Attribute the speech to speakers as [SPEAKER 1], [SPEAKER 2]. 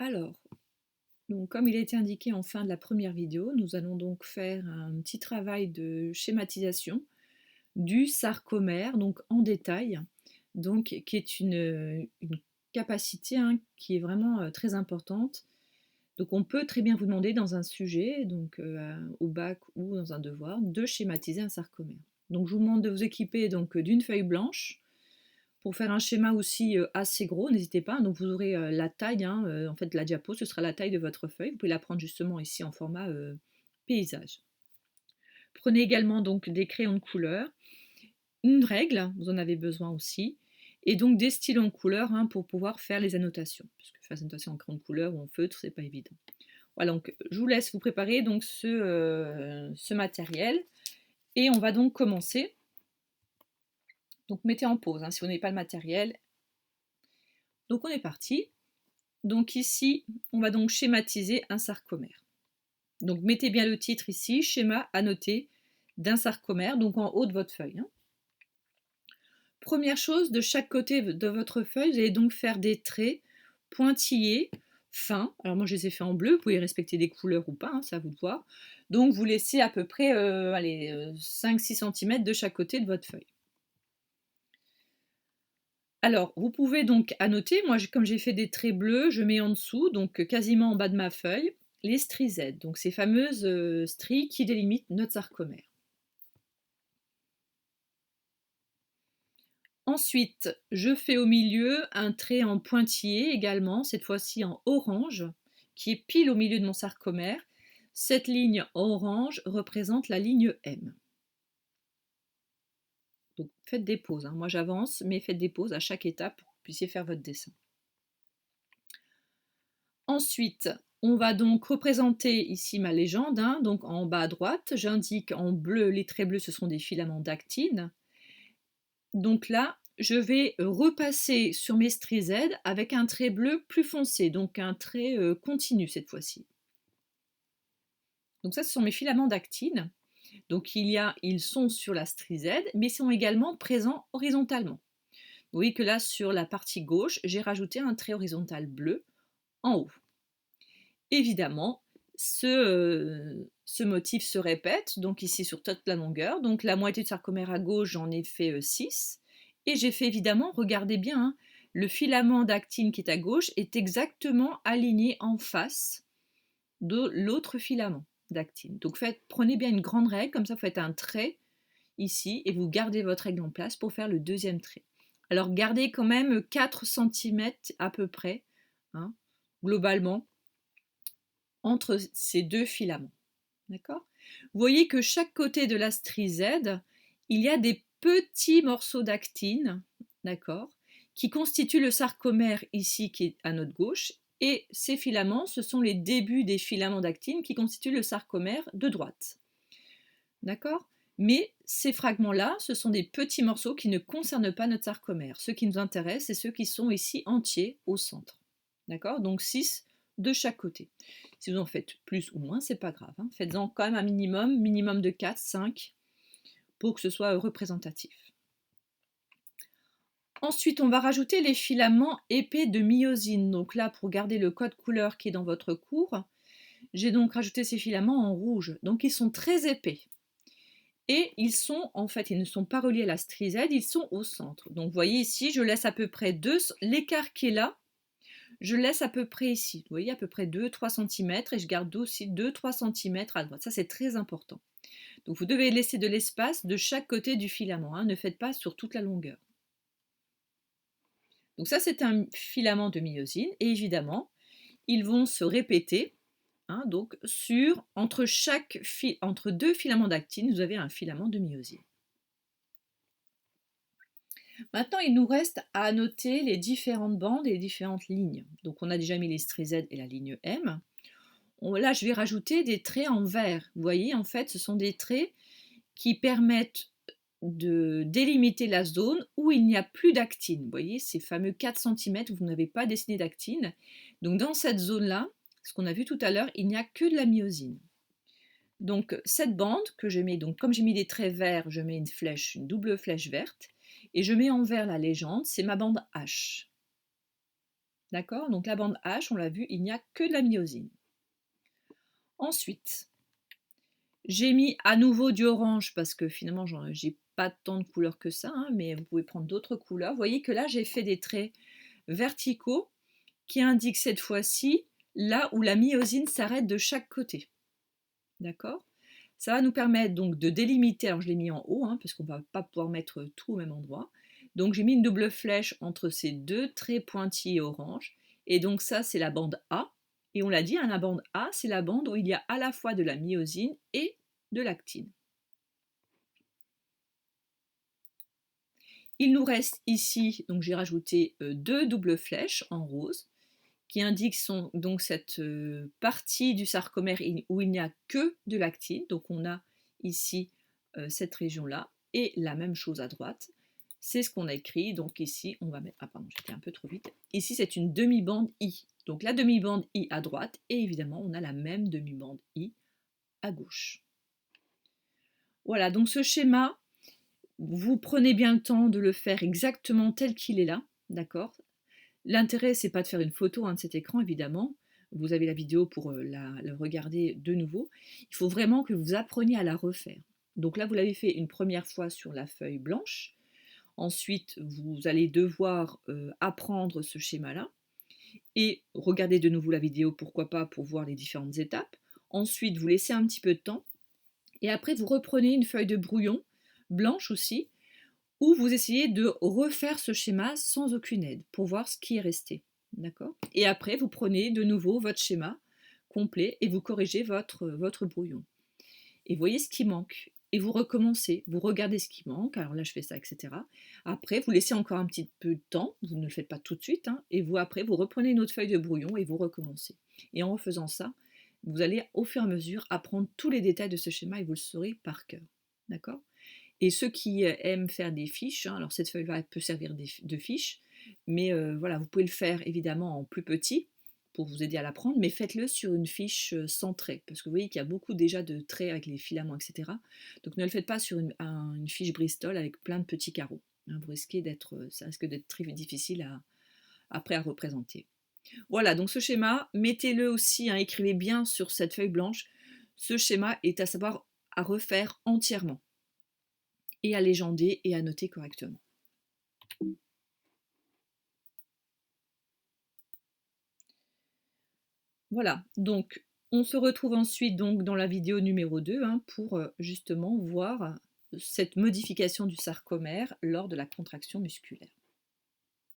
[SPEAKER 1] Alors, donc comme il a été indiqué en fin de la première vidéo, nous allons donc faire un petit travail de schématisation du sarcomère, donc en détail, donc qui est une capacité qui est vraiment très importante. Donc on peut très bien vous demander dans un sujet, donc au bac ou dans un devoir, de schématiser un sarcomère. Donc je vous demande de vous équiper donc d'une feuille blanche. Pour faire un schéma aussi assez gros, n'hésitez pas, donc vous aurez la taille, en fait la diapo, ce sera la taille de votre feuille. Vous pouvez la prendre justement ici en format paysage. Prenez également donc des crayons de couleur, une règle, vous en avez besoin aussi, et donc des stylos en couleur pour pouvoir faire les annotations, puisque faire des annotations en crayon de couleur ou en feutre, c'est pas évident. Voilà, donc je vous laisse vous préparer donc ce matériel, et on va donc commencer. Donc mettez en pause si vous n'avez pas le matériel. Donc on est parti. Donc ici, on va donc schématiser un sarcomère. Donc mettez bien le titre ici, schéma annoté d'un sarcomère, donc en haut de votre feuille. Première chose, de chaque côté de votre feuille, vous allez donc faire des traits pointillés, fins. Alors moi je les ai fait en bleu, vous pouvez respecter des couleurs ou pas, c'est à vous de voir. Donc vous laissez à peu près 5-6 cm de chaque côté de votre feuille. Alors, vous pouvez donc annoter, moi comme j'ai fait des traits bleus, je mets en dessous, donc quasiment en bas de ma feuille, les stries Z, donc ces fameuses stries qui délimitent notre sarcomère. Ensuite, je fais au milieu un trait en pointillé également, cette fois-ci en orange, qui est pile au milieu de mon sarcomère. Cette ligne orange représente la ligne M. Donc faites des pauses, moi j'avance, mais faites des pauses à chaque étape pour que vous puissiez faire votre dessin. Ensuite, on va donc représenter ici ma légende. Donc en bas à droite, j'indique en bleu, les traits bleus, ce sont des filaments d'actine. Donc là, je vais repasser sur mes stries Z avec un trait bleu plus foncé, donc un trait continu cette fois-ci. Donc ça, ce sont mes filaments d'actine. Donc ils sont sur la strie Z, mais sont également présents horizontalement. Vous voyez que là, sur la partie gauche, j'ai rajouté un trait horizontal bleu en haut. Évidemment, ce motif se répète, donc ici sur toute la longueur. Donc la moitié de sarcomère à gauche, j'en ai fait 6. Et j'ai fait évidemment, regardez bien, le filament d'actine qui est à gauche est exactement aligné en face de l'autre filament d'actine. Donc prenez bien une grande règle, comme ça vous faites un trait ici et vous gardez votre règle en place pour faire le deuxième trait. Alors gardez quand même 4 cm à peu près, globalement, entre ces deux filaments. D'accord ? Vous voyez que chaque côté de la strie Z, il y a des petits morceaux d'actine, d'accord, qui constituent le sarcomère ici qui est à notre gauche, et ces filaments, ce sont les débuts des filaments d'actine qui constituent le sarcomère de droite. D'accord ? Mais ces fragments-là, ce sont des petits morceaux qui ne concernent pas notre sarcomère. Ce qui nous intéresse, c'est ceux qui sont ici entiers au centre. D'accord ? Donc 6 de chaque côté. Si vous en faites plus ou moins, c'est pas grave. Faites-en quand même un minimum de 4, 5, pour que ce soit représentatif. Ensuite, on va rajouter les filaments épais de myosine. Donc là, pour garder le code couleur qui est dans votre cours, j'ai donc rajouté ces filaments en rouge. Donc ils sont très épais. Et ils ne sont pas reliés à la strie Z, ils sont au centre. Donc vous voyez ici, je laisse à peu près l'écart qui est là, je laisse à peu près ici. Vous voyez, à peu près 2-3 cm et je garde aussi 2-3 cm à droite. Ça, c'est très important. Donc vous devez laisser de l'espace de chaque côté du filament. Ne faites pas sur toute la longueur. Donc ça, c'est un filament de myosine. Et évidemment, ils vont se répéter. Donc entre deux filaments d'actine, vous avez un filament de myosine. Maintenant, il nous reste à annoter les différentes bandes et les différentes lignes. Donc on a déjà mis les stries Z et la ligne M. Là, je vais rajouter des traits en vert. Vous voyez, en fait, ce sont des traits qui permettent de délimiter la zone où il n'y a plus d'actine. Vous voyez, ces fameux 4 cm où vous n'avez pas dessiné d'actine. Donc dans cette zone-là, ce qu'on a vu tout à l'heure, il n'y a que de la myosine. Donc cette bande que je mets, donc comme j'ai mis des traits verts, je mets une double flèche verte, et je mets en vert la légende, c'est ma bande H. D'accord? Donc la bande H, on l'a vu, il n'y a que de la myosine. Ensuite, j'ai mis à nouveau du orange parce que finalement, j'ai pas tant de couleurs que ça, hein, mais vous pouvez prendre d'autres couleurs. Vous voyez que là, j'ai fait des traits verticaux qui indiquent cette fois-ci là où la myosine s'arrête de chaque côté. D'accord? Ça va nous permettre donc de délimiter, alors je l'ai mis en haut, hein, parce qu'on ne va pas pouvoir mettre tout au même endroit. Donc j'ai mis une double flèche entre ces deux traits pointillés orange, et donc ça c'est la bande A, et on l'a dit, hein, la bande A c'est la bande où il y a à la fois de la myosine et de l'actine. Il nous reste ici, donc j'ai rajouté deux doubles flèches en rose, qui indiquent donc cette partie du sarcomère où il n'y a que de l'actine. Donc on a ici cette région-là, et la même chose à droite. C'est ce qu'on a écrit. Donc ici, on va mettre... Ah pardon, j'étais un peu trop vite. Ici, c'est une demi-bande I. Donc la demi-bande I à droite, et évidemment, on a la même demi-bande I à gauche. Voilà, donc ce schéma, vous prenez bien le temps de le faire exactement tel qu'il est là, d'accord? L'intérêt, c'est pas de faire une photo, hein, de cet écran, évidemment. Vous avez la vidéo pour la regarder de nouveau. Il faut vraiment que vous appreniez à la refaire. Donc là, vous l'avez fait une première fois sur la feuille blanche. Ensuite, vous allez devoir apprendre ce schéma-là et regarder de nouveau la vidéo, pourquoi pas, pour voir les différentes étapes. Ensuite, vous laissez un petit peu de temps et après, vous reprenez une feuille de brouillon, blanche aussi, où vous essayez de refaire ce schéma sans aucune aide pour voir ce qui est resté. D'accord? Et après, vous prenez de nouveau votre schéma complet et vous corrigez votre brouillon. Et voyez ce qui manque. Et vous recommencez, vous regardez ce qui manque, alors là je fais ça, etc. Après, vous laissez encore un petit peu de temps, vous ne le faites pas tout de suite, hein, et vous après, vous reprenez une autre feuille de brouillon et vous recommencez. Et en refaisant ça, vous allez au fur et à mesure apprendre tous les détails de ce schéma et vous le saurez par cœur. D'accord? Et ceux qui aiment faire des fiches, hein, alors cette feuille-là peut servir de fiche, mais voilà, vous pouvez le faire évidemment en plus petit pour vous aider à l'apprendre, mais faites-le sur une fiche sans trait, parce que vous voyez qu'il y a beaucoup déjà de traits avec les filaments, etc. Donc ne le faites pas sur une fiche Bristol avec plein de petits carreaux. Hein, ça risque d'être très difficile après à représenter. Voilà, donc ce schéma, mettez-le aussi, hein, écrivez bien sur cette feuille blanche. Ce schéma est à savoir à refaire entièrement et à légender et à noter correctement. Voilà, donc on se retrouve ensuite donc dans la vidéo numéro 2 hein, pour justement voir cette modification du sarcomère lors de la contraction musculaire.